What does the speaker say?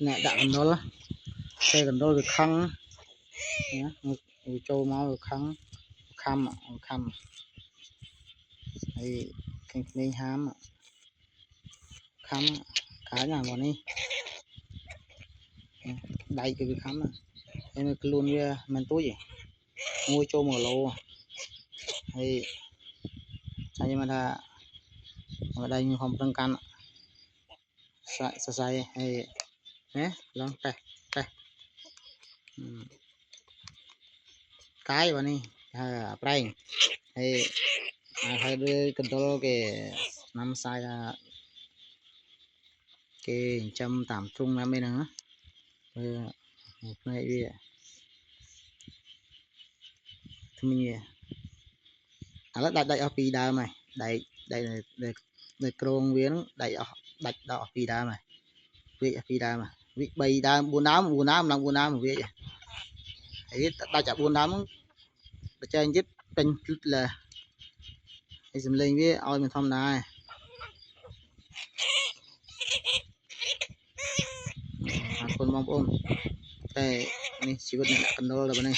nè đã cần đôi xe cần đôi được khăn người châu máu được khăn khăm thì cái hám khăm cái nhà bọn đi đây cái khăm em luôn mình túi gì mua châu mở lô thì sao mà ta ở đây như không tăng căn sai hay nhé lắm cái bọn đi prank hay hay đưa control cái năm sai là cái trăm tạm trung năm bên nữa một này đi thì mình là đại ở pi đa mày đại đại krong viếng đại ở pi đa mày vị pi đa mà vị bay đa buôn đám làm buôn đám vị ấy ta chả buôn đám chơi giúp tình chút làให้สำเร็จvới oi mình thông nàyคนมองôm đâyนี่ชีวิตเนี่ยกันโดนแล้วนี่